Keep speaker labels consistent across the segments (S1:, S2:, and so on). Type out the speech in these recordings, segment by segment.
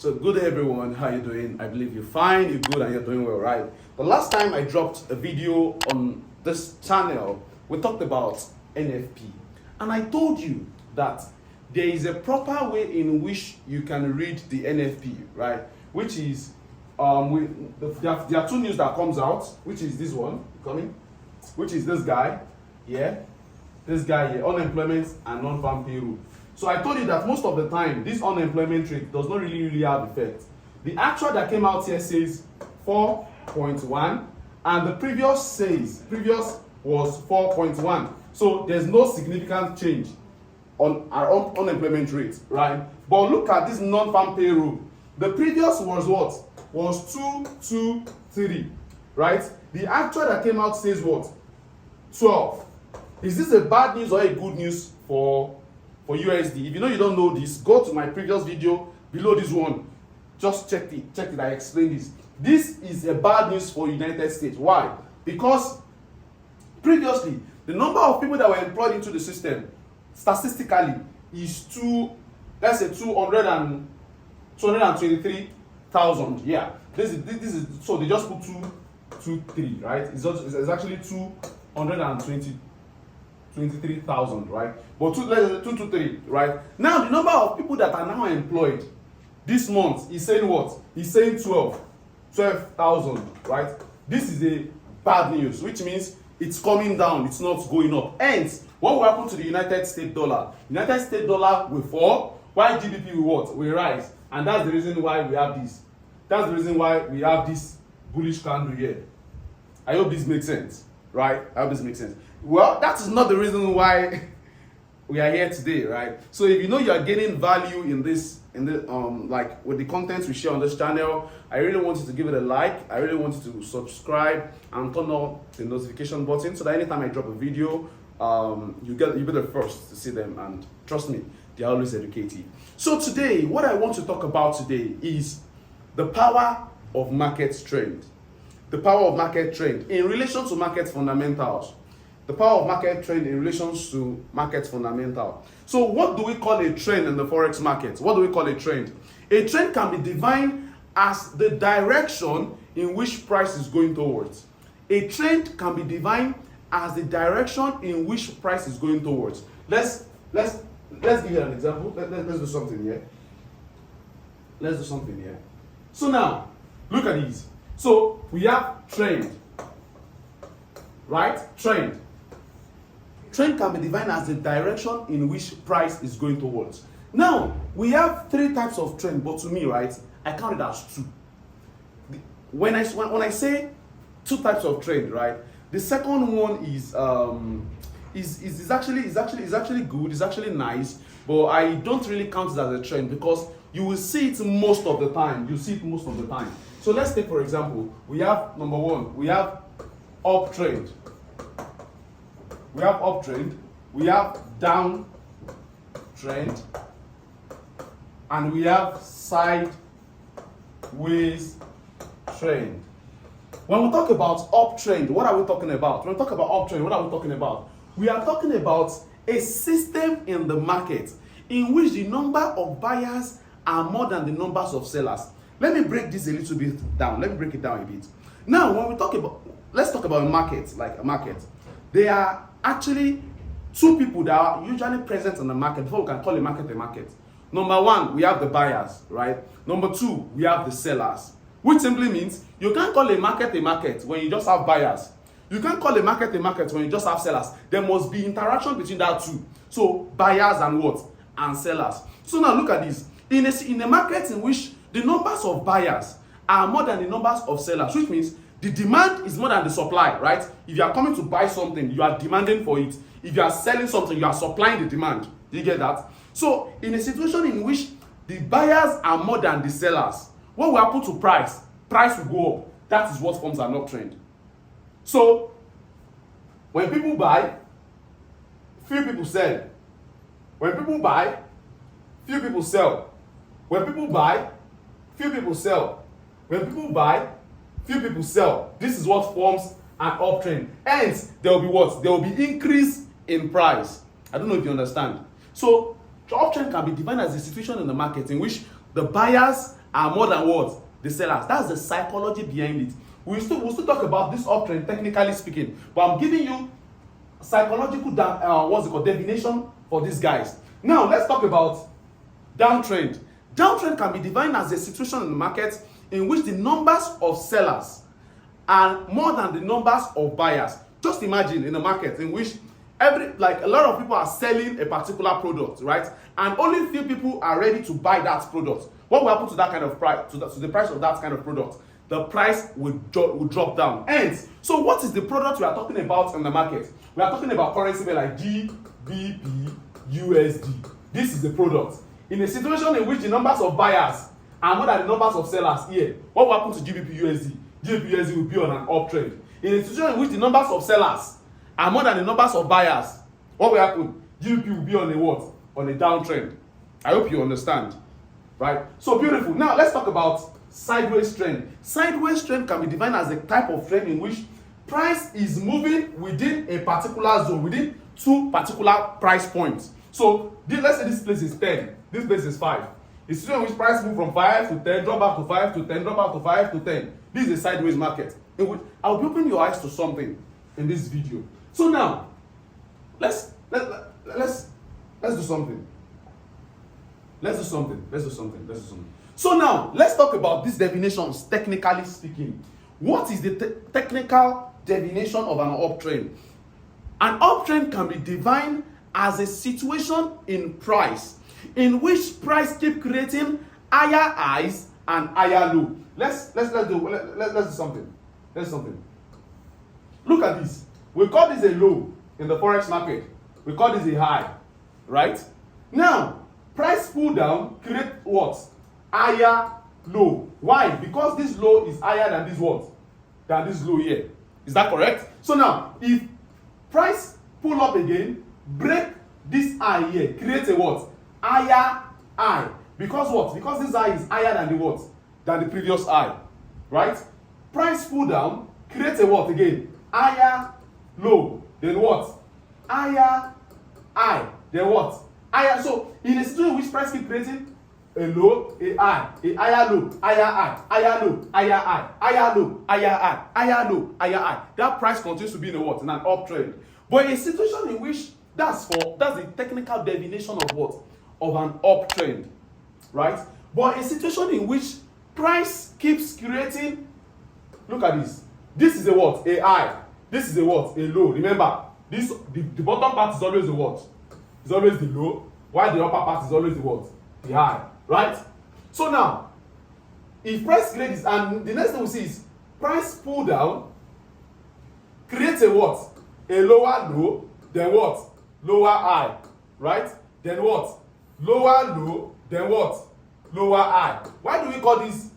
S1: So good day everyone, how you doing? I believe you're fine, you're good and you're doing well, right? The last time I dropped a video on this channel, we talked about NFP. And I told you that there is a proper way in which you can read the NFP, right? Which is, there are two news that comes out, which is this one, coming, which is this guy, this guy here, unemployment and non-farm payroll. So I told you that most of the time, this unemployment rate does not really have effect. The actual that came out here says 4.1, and the previous was 4.1. So there's no significant change on our unemployment rate, right? But look at this non-farm payroll. The previous was what? Was 223, right? The actual that came out says what? 12. Is this a bad news or a good news for USD? If you don't know this, go to my previous video below this one. Just check it. I explained this. This is a bad news for United States. Why? Because previously the number of people that were employed into the system statistically is 223,000. Yeah, this is so they just put 223, right? It's actually 223,000, right? But 223, right? Now the number of people that are now employed this month is saying what? He's saying 12,000, right? This is a bad news, which means it's coming down, it's not going up. Hence, what will happen to the United States dollar? United States dollar will fall, while GDP will what? Will rise. And that's the reason why we have this. That's the reason why we have this bullish candle here. I hope this makes sense, right? I hope this makes sense. Well, that is not the reason why we are here today, right? So if you know you are gaining value in like with the contents we share on this channel, I really want you to give it a like. I really want you to subscribe and turn on the notification button so that anytime I drop a video, you'll be the first to see them. And trust me, they are always educative. So today, what I want to talk about today is the power of market trend. The power of market trend in relation to market fundamentals. The power of market trend in relation to market fundamental. So what do we call a trend in the forex market? What do we call a trend? A trend can be defined as the direction in which price is going towards. A trend can be defined as the direction in which price is going towards. Let's give you an example. Let's do something here. So now, look at these. So we have trend, right? Trend can be defined as the direction in which price is going towards. Now, we have three types of trend, but to me, right, I count it as two. When I say two types of trend, right, the second one is actually good, it's actually nice, but I don't really count it as a trend because you will see it most of the time. So let's take, for example, we have number one, we have uptrend. We have uptrend, we have downtrend, and we have sideways trend. When we talk about uptrend, what are we talking about? When we talk about uptrend, what are we talking about? We are talking about a system in the market in which the number of buyers are more than the numbers of sellers. Let me break this a little bit down. Let me break it down a bit. Now, when we talk about, let's talk about a market, like a market. There are actually two people that are usually present in the market before we can call a market a market. Number one, we have the buyers, right? Number two, we have the sellers, which simply means you can't call a market when you just have buyers. You can't call a market when you just have sellers. There must be interaction between that two. So buyers and what? And sellers. So now look at this. In a market in which the numbers of buyers are more than the numbers of sellers, which means the demand is more than the supply, right? If you are coming to buy something, you are demanding for it. If you are selling something, you are supplying the demand. Do you get that? So, in a situation in which the buyers are more than the sellers, what will happen to price? Price will go up. That is what forms an uptrend. So, when people buy, few people sell. When people buy, few people sell. When people buy, few people sell. When people buy, few people sell. This is what forms an uptrend. Hence, there will be what? There will be increase in price. I don't know if you understand. So, the uptrend can be defined as a situation in the market in which the buyers are more than what? The sellers. That's the psychology behind it. We'll still talk about this uptrend technically speaking, but I'm giving you psychological definition for these guys. Now let's talk about downtrend. Downtrend can be defined as a situation in the market in which the numbers of sellers are more than the numbers of buyers. Just imagine in a market in which a lot of people are selling a particular product, right? And only few people are ready to buy that product. What will happen to that kind of price, to the price of that kind of product? The price will drop down. Hence, so what is the product we are talking about in the market? We are talking about currency like GBP, USD. This is the product. In a situation in which the numbers of buyers are more than the numbers of sellers here, what will happen to GBP, USD? GBP, USD will be on an uptrend. In a situation in which the numbers of sellers are more than the numbers of buyers, what will happen? GBP will be on a what? On a downtrend. I hope you understand. Right? So beautiful. Now let's talk about sideways trend. Sideways trend can be defined as a type of trend in which price is moving within a particular zone, within two particular price points. So let's say this place is 10, this place is 5. The situation in which price move from 5 to 10, drop back to 5 to 10, drop back to 5 to 10. This is a sideways market. In which I'll be opening your eyes to something in this video. So now, let's do something. Let's do something. So now, let's talk about these definitions, technically speaking. What is the technical definition of an uptrend? An uptrend can be defined as a situation in price in which price keep creating higher highs and higher low. Let's do something. Let's do something. Look at this. We call this a low in the forex market. We call this a high, right? Now, price pull down create what? Higher low. Why? Because this low is higher than this what? Than this low here. Is that correct? So now, if price pull up again, break this high here, create a what? Higher high. Because what? Because this high is higher than the what? Than the previous high. Right? Price pull down, create a what again? Higher low. Then what? Higher high. Then what? Higher. So in a situation in which price keep creating a low, a high, a higher low, higher high, higher low, higher high, higher low, higher high, higher low, higher high. That price continues to be in a what? In an uptrend. But in a situation in which that's the technical definition of what? Of an uptrend. Right? But a situation in which price keeps creating, look at this. This is a what? A high. This is a what? A low. Remember, the bottom part is always the what? It's always the low, while the upper part is always the what? The high. Right? So now, if price creates, and the next thing we see is price pull down, create a what? A lower low, then what? Lower high. Right? Then what? Lower low, then what? Lower high. Why do we call this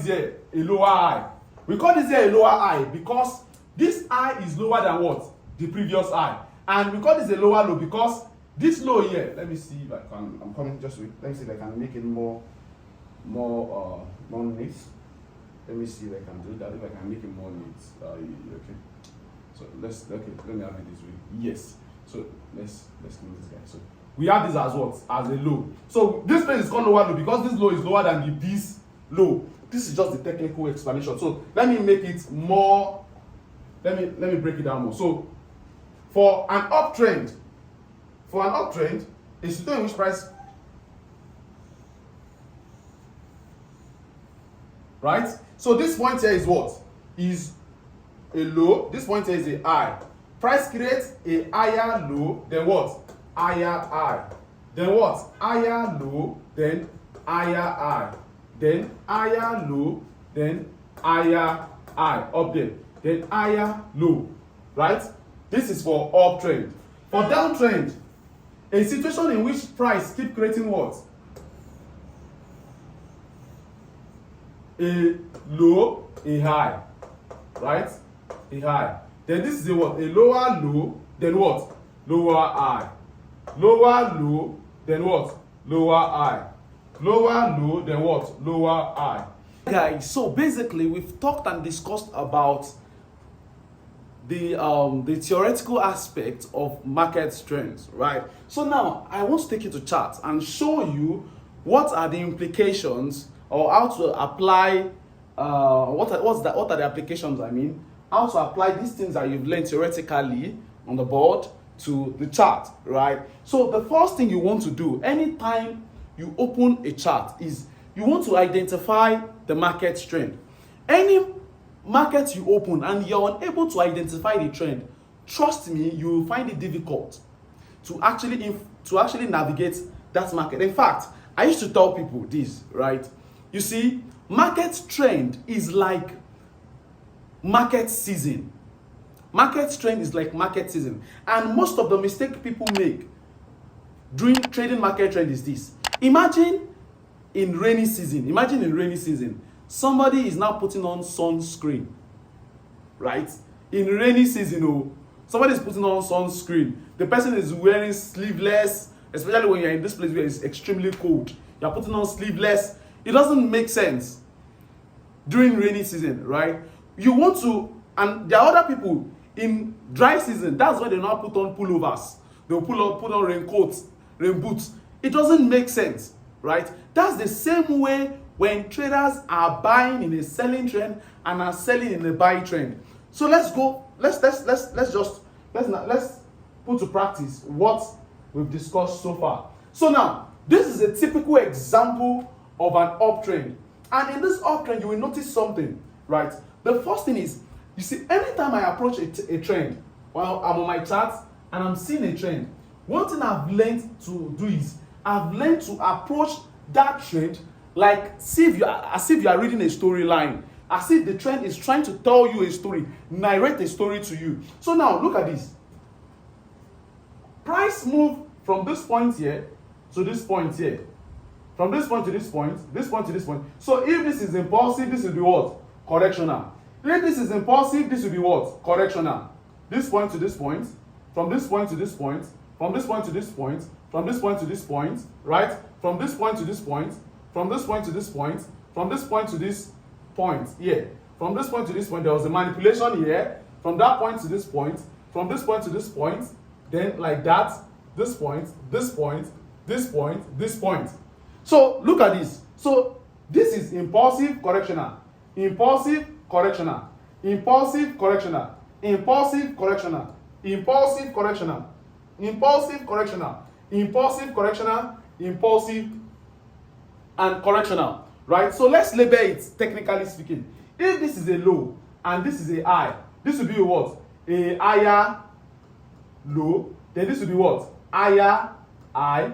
S1: here a lower high? We call this here a lower high because this high is lower than what? The previous high. And we call this a lower low because this low here, let me see if I can, I'm coming just wait. Let me see if I can make it more neat. Let me see if I can do that, if I can make it more neat. Okay. So let me have it this way. Yes. So let's move this guy. So we have this as what? As a low. So this place is called lower low because this low is lower than this low. This is just the technical explanation. So let me make it more. Let me break it down more. So for an uptrend, a situation in which price, right? So this point here is what? Is a low. This point here is a high. Price creates a higher low, then what? Higher high. Then what? Higher low, then higher high. Then higher low, then higher high. Up there. Then higher low. Right? This is for uptrend. For downtrend, a situation in which price keep creating what? A low, a high. Right? A high. Then this is a what? A lower low, then what? Lower high. Lower low, then what? Lower high. Lower low, then what? Lower high. Guys, so basically we've talked and discussed about the theoretical aspect of market trends, right? So now I want to take you to charts and show you what are the implications or how to apply what are the applications, I mean, how to apply these things that you've learned theoretically on the board to the chart, right? So the first thing you want to do anytime you open a chart is you want to identify the market trend. Any market you open and you're unable to identify the trend, trust me, you will find it difficult to actually navigate that market. In fact, I used to tell people this, right? You see, market trend is like market season. Market trend is like market season. And most of the mistake people make during trading market trend is this. Imagine in rainy season, somebody is now putting on sunscreen, right? In rainy season, somebody is putting on sunscreen. The person is wearing sleeveless, especially when you're in this place where it's extremely cold. You're putting on sleeveless. It doesn't make sense during rainy season, right? You want to, and there are other people in dry season, that's why they now put on pullovers. They'll put on raincoats, rain boots. It doesn't make sense, right? That's the same way when traders are buying in a selling trend and are selling in a buy trend. So let's put to practice what we've discussed so far. So now, this is a typical example of an uptrend. And in this uptrend, you will notice something, right? The first thing is, you see, anytime I approach a trend, while I'm on my chart and I'm seeing a trend, one thing I've learned to do is, I've learned to approach that trend like as if you are reading a storyline, as if the trend is trying to tell you a story, narrate a story to you. So now, look at this. Price move from this point here to this point here. From this point to this point, this point to this point. So if this is impulsive, this will be what? Correctional. If this is impulsive, this will be what? Correctional. This point to this point, from this point to this point, from this point to this point, from this point to this point, right? From this point to this point, from this point to this point, from this point to this point here. From this point to this point, there was a manipulation here. From that point to this point, from this point to this point, then like that, this point, this point, this point, this point. So look at this. So this is impulsive correctional, impulsive correctional, impulsive correctional, impulsive correctional, impulsive correctional, impulsive correctional, impulsive correctional, impulsive and correctional, right? So let's label it technically speaking. If this is a low and this is a high, this will be a what? A higher low. Then this will be what? Higher high,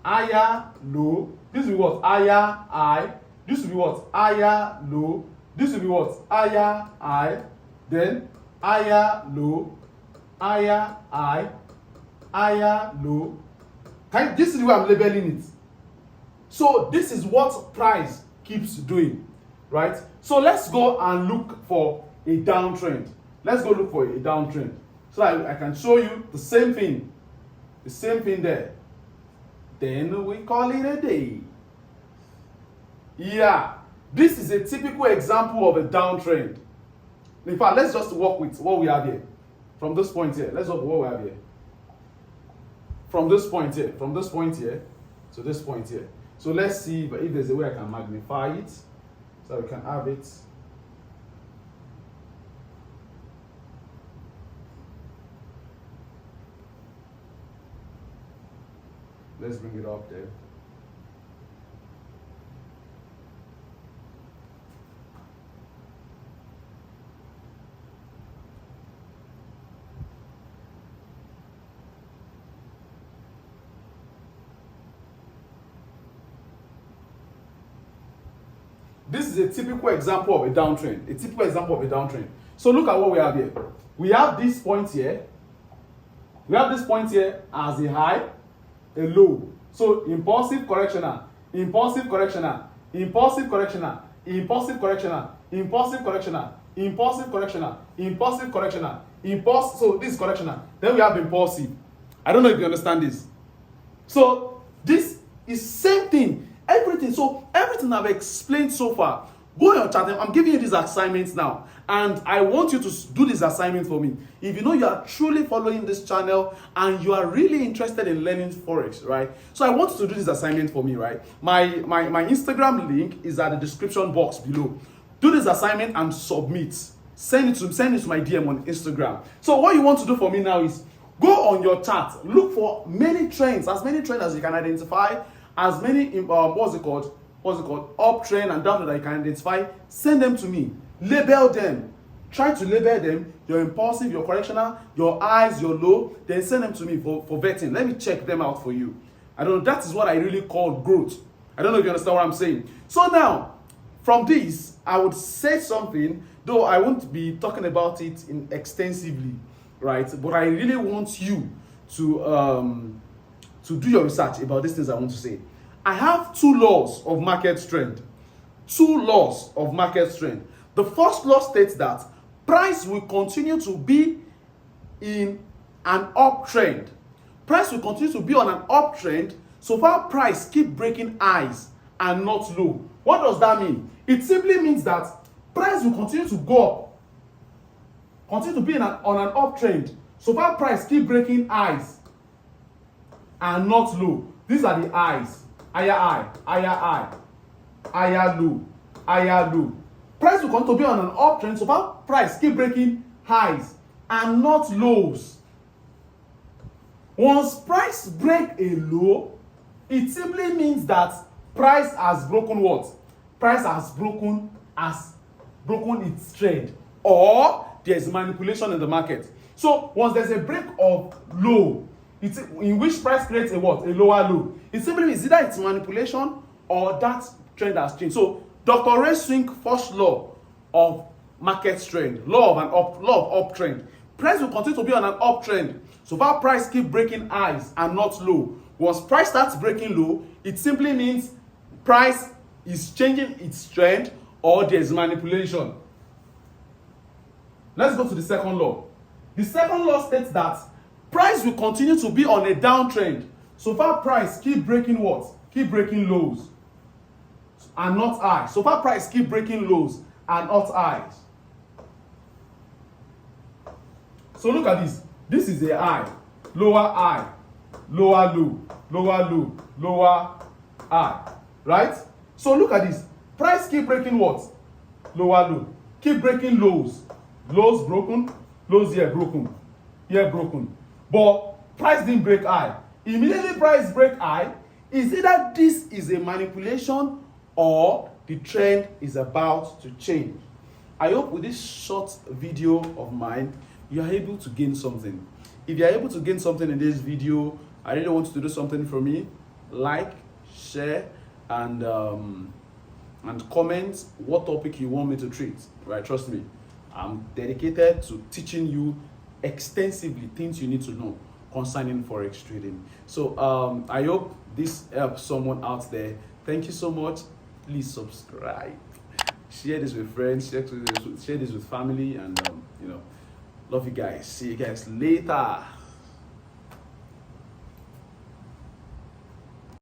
S1: higher low. This will be what? Higher high. This will be what? Higher low. This will be what? Higher high. Then higher low, higher high, higher low. This is the way I'm labeling it. So this is what price keeps doing, right? So let's go and look for a downtrend. Let's go look for a downtrend. So I can show you the same thing there. Then we call it a day. Yeah, this is a typical example of a downtrend. In fact, let's just work with what we have here. From this point here, let's work with what we have here. From this point here to this point here. So let's see if there's a way I can magnify it so we can have it. Let's bring it up there. This is a typical example of a downtrend. So look at what we have here. We have this point here. We have this point here as a high, a low. So impulsive correctional, impulsive correctional, impulsive correctional, impulsive correctional, impulsive correctional, impulsive correctional, impulsive correctional, impulsive. So this is correctional. Then we have impulsive. I don't know if you understand this. So this is same thing. Everything I've explained so far, Go on your chart. I'm giving you these assignments now, and I want you to do this assignment for me. If you know you are truly following this channel and you are really interested in learning Forex, right? So I want you to do this assignment for me, right? My Instagram link is at the description box below. Do this assignment and submit. Send it to my DM on Instagram. So what you want to do for me now is go on your chart, look for many trends, as many trends as you can identify, as many uptrend and downtrend that you can identify. Send them to me. Label them. Try to label them. Your impulsive, your correctional, your highs, your low. Then send them to me for vetting. Let me check them out for you. I don't know. That is what I really call growth. I don't know if you understand what I'm saying. So now, from this, I would say something, though I won't be talking about it extensively, right? But I really want you to do your research about these things I want to say. I have 2 laws of market trend. 2 laws of market trend. The first law states that price will continue to be in an uptrend. Price will continue to be on an uptrend so far price keep breaking highs and not low. What does that mean? It simply means that price will continue to go up, continue to be on an uptrend so far price keep breaking highs and not low. These are the highs. Higher high, higher high, higher low, higher low. Price will continue to be on an uptrend so far price keep breaking highs and not lows. Once price break a low, it simply means that price has broken what? Price has broken its trend, or there's manipulation in the market. So once there's a break of low, it's in which price creates a what? A lower low. It simply means either it's manipulation or that trend has changed. So Dr. Ray Swink first law of market trend, law of uptrend. Price will continue to be on an uptrend so far price keep breaking highs and not low. Once price starts breaking low, it simply means price is changing its trend or there's manipulation. Let's go to the second law. The second law states that price will continue to be on a downtrend so far price keep breaking what? Keep breaking lows and not highs. So far price keep breaking lows and not highs. So look at this. This is a high, lower high, lower low, lower low, lower high, right? So look at this. Price keep breaking what? Lower low. Keep breaking lows. Lows broken, lows here broken, here broken. But price didn't break high. Immediately price break high, is either this is a manipulation or the trend is about to change. I hope with this short video of mine, you are able to gain something. If you are able to gain something in this video, I really want you to do something for me. Like, share, and comment what topic you want me to treat. Right? Trust me, I'm dedicated to teaching you extensively things you need to know concerning Forex trading. So I hope this helps someone out there. Thank you so much. Please subscribe, share this with friends, share this with family, and love you guys. See you guys later.